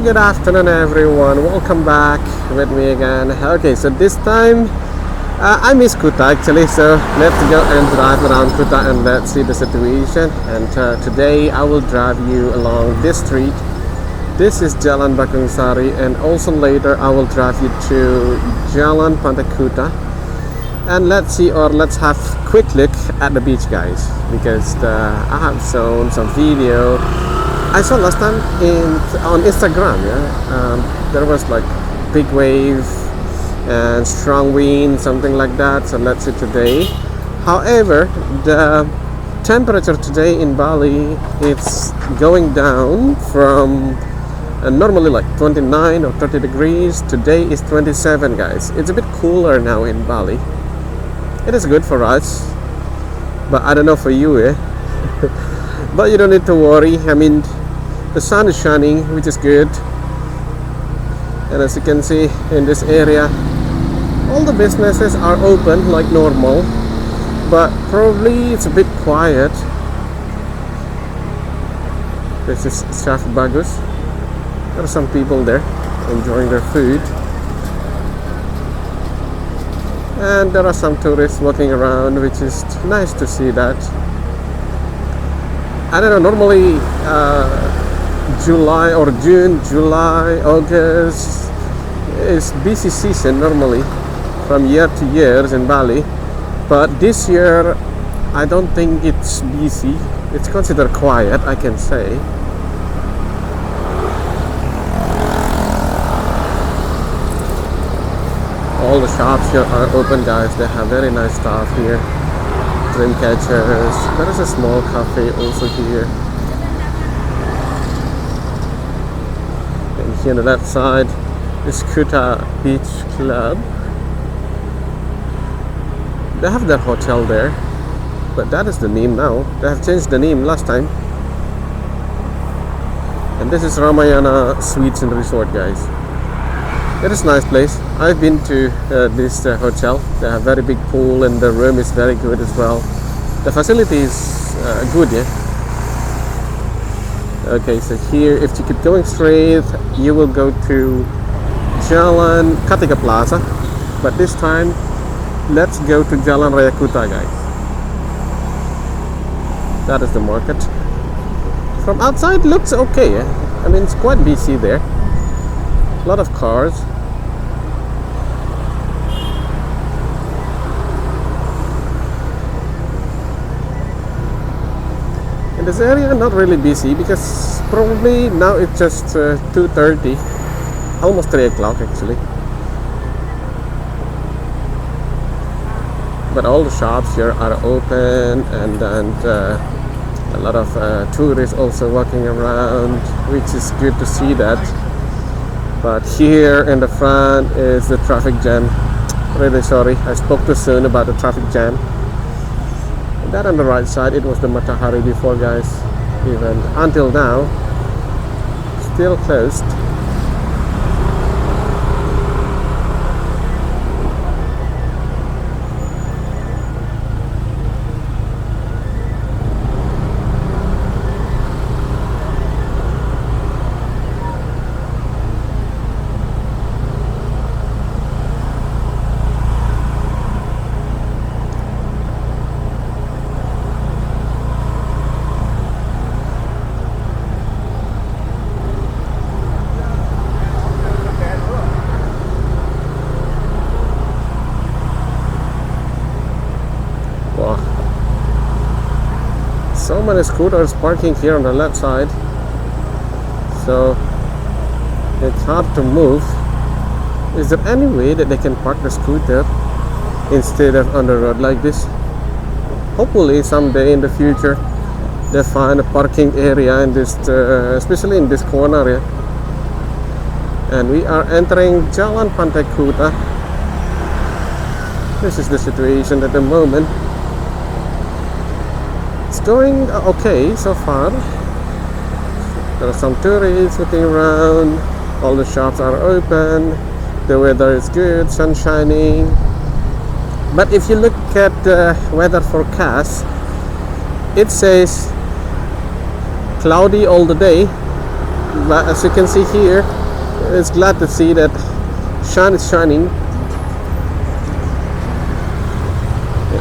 Good afternoon, everyone. Welcome back with me again. Okay, so this time I miss Kuta actually, so let's go and drive around Kuta and let's see the situation. And today I will drive you along this street. This is Jalan Bakung Sari, and also later I will drive you to Jalan Pantai Kuta. And let's see, or let's have a quick look at the beach, guys, because I have shown some video I saw last time on Instagram. There was like big wave and strong wind, something like that. So let's see today. However, the temperature today in Bali, it's going down from normally like 29 or 30 degrees. Today is 27, guys. It's a bit cooler now in Bali. It is good for us, but I don't know for you, eh? But you don't need to worry. I mean, the sun is shining, which is good. And as you can see in this area, all the businesses are open like normal, but probably it's a bit quiet. This is Chef Bagus. There are some people there enjoying their food. And there are some tourists walking around, which is nice to see that. I don't know, normally July or June, July, August is busy season normally from year to years in Bali. But this year, I don't think it's busy. It's considered quiet, I can say. All the shops here are open, guys. They have very nice stuff here. Dream catchers. There is a small cafe also here. And here on the left side is Kuta Beach Club. They have their hotel there, but that is the name now. They have changed the name last time. And this is Ramayana Suites and Resort, guys. It is a nice place. I've been to this hotel. They have very big pool and the room is very good as well. The facility is good, yeah. Okay, so here, if you keep going straight, you will go to Jalan Kartika Plaza. But this time, let's go to Jalan Raya Kuta, guys. That is the market. From outside, looks okay. Yeah? I mean, it's quite busy there. A lot of cars. In this area, not really busy because probably now it's just 2:30, almost 3 o'clock actually. But all the shops here are open, and a lot of tourists also walking around, which is good to see that. But here in the front is the traffic jam. Really sorry, I spoke too soon about the traffic jam. That on the right side, it was the Matahari before, guys. Even until now, still closed. So many scooters parking here on the left side, so it's hard to move. Is there any way that they can park the scooter instead of on the road like this? Hopefully someday in the future they find a parking area in this, especially in this corner area. And we are entering Jalan Pantai Kuta. This is the situation at the moment. It's going okay so far. There are some tourists looking around. All the shops are open. The weather is good, sun shining. But if you look at the weather forecast, it says cloudy all the day But as you can see here, it's glad to see that sun is shining.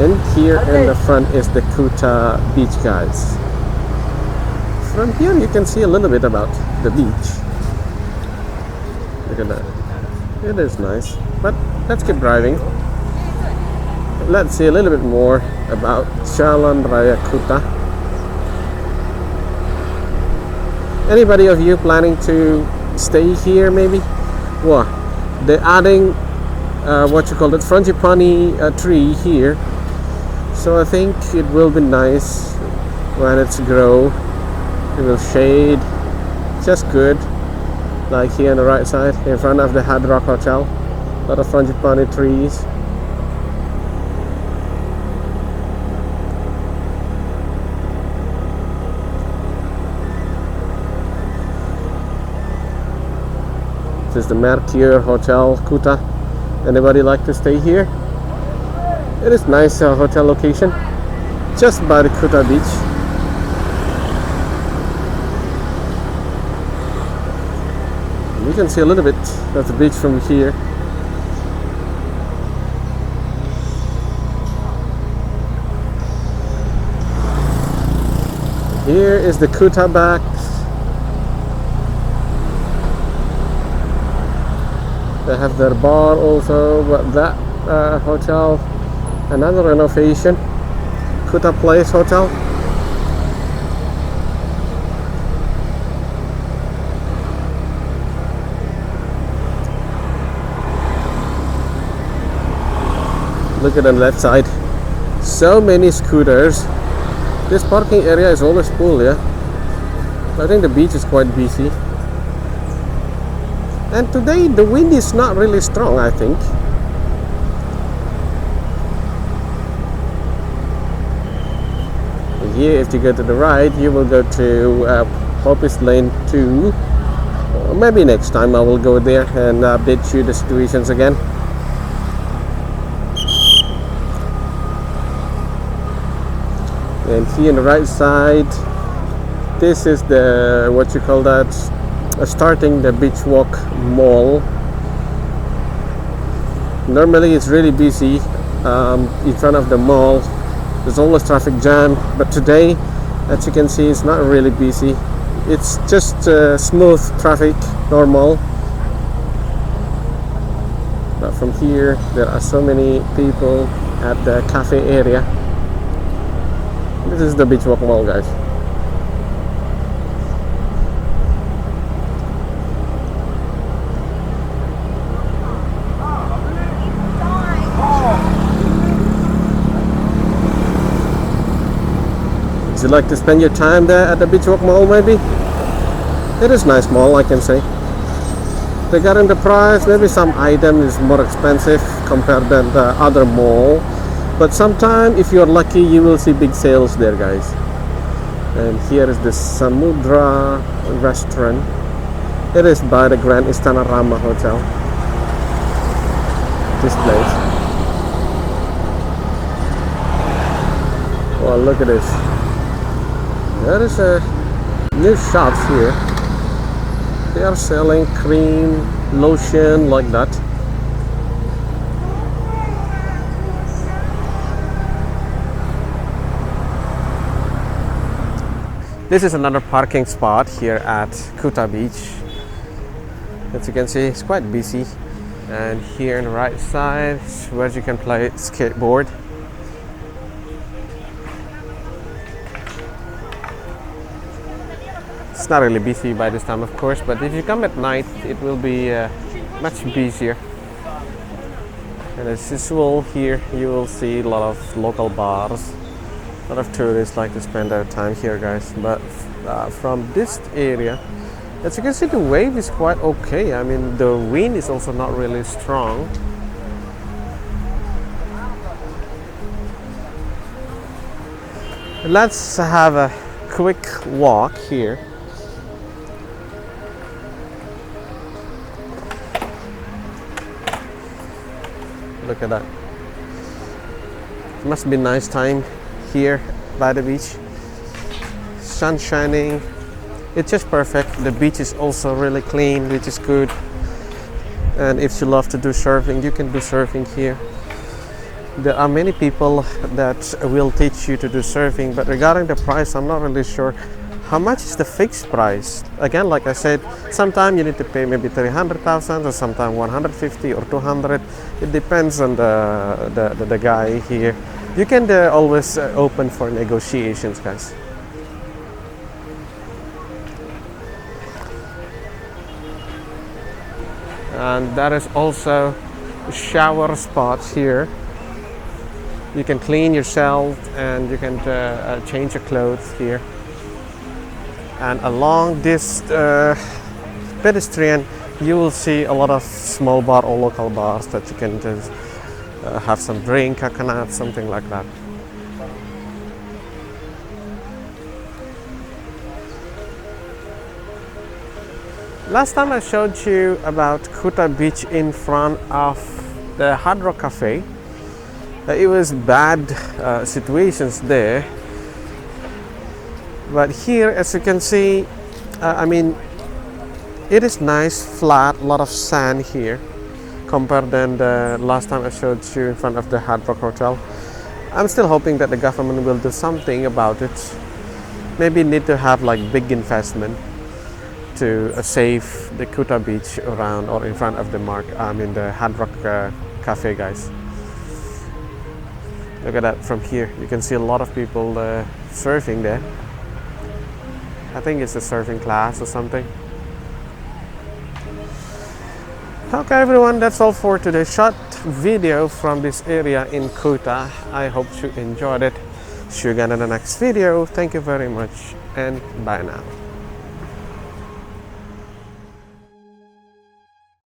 And here in the front is the Kuta Beach, guys. From here you can see a little bit about the beach. Look at that. It is nice. But let's keep driving. Let's see a little bit more about Jalan Raya Kuta. Anybody of you planning to stay here maybe? Well, they're adding what you call it, frangipani tree here. So I think it will be nice when it's grow. It will shade just good. Like here on the right side, in front of the Hard Rock Hotel. A lot of frangipani trees. This is the Mercure Hotel Kuta. Anybody like to stay here? It is nice hotel location, just by the Kuta Beach. You can see a little bit of the beach from here. Here is the Kuta Beach. They have their bar also, but that hotel, another renovation. Kuta Place Hotel. Look at the left side. So many scooters. This parking area is always full, yeah. I think the beach is quite busy. And today the wind is not really strong, I think. Here, if you go to the right, you will go to Hopis Lane 2. Or maybe next time I will go there and update you the situations again. And here on the right side, this is the, what you call that, starting the Beachwalk Mall. Normally it's really busy in front of the mall. There's always traffic jam, but today, as you can see, it's not really busy. It's just smooth traffic, normal. But from here, there are so many people at the cafe area. This is the Beachwalk Mall, guys. Would you like to spend your time there at the Beachwalk Mall maybe? It is nice mall, I can say. Regarding the price, maybe some item is more expensive compared than the other mall. But sometimes, if you're lucky, you will see big sales there, guys. And here is the Samudra restaurant. It is by the Grand Istana Rama Hotel. This place. Well, look at this. There is a new shops here. They are selling cream, lotion, like that. This is another parking spot here at Kuta Beach. As you can see, it's quite busy. And here on the right side is where you can play skateboard. It's not really busy by this time, of course, but if you come at night, it will be much busier. And as usual, here you will see a lot of local bars. A lot of tourists like to spend their time here, guys. But from this area, as you can see, the wave is quite okay. I mean, the wind is also not really strong. Let's have a quick walk here. Look at that. It must be nice time here by the beach. Sun shining, It's just perfect. The beach is also really clean, which is good. And if you love to do surfing, you can do surfing here. There are many people that will teach you to do surfing, but regarding the price, I'm not really sure how much is the fixed price. Again, like I said, sometimes you need to pay maybe 300,000 or sometimes 150 or 200. It depends on the guy here. You can always open for negotiations, guys. And that is also a shower spot here. You can clean yourself and you can change your clothes here. And along this pedestrian, you will see a lot of small bar or local bars that you can just have some drink, coconut, something like that. Last time I showed you about Kuta Beach in front of the Hard Rock Cafe. It was bad situations there. But here, as you can see, I mean, it is nice, flat, a lot of sand here, compared than the last time I showed you in front of the Hard Rock Hotel. I'm still hoping that the government will do something about it. Maybe need to have like big investment to save the Kuta Beach around or in front of the the Hard Rock Cafe, guys. Look at that from here. You can see a lot of people surfing there. I think it's a surfing class or something. Okay everyone, that's all for today's short video from this area in Kuta. I hope you enjoyed it. See you again in the next video. Thank you very much and bye now.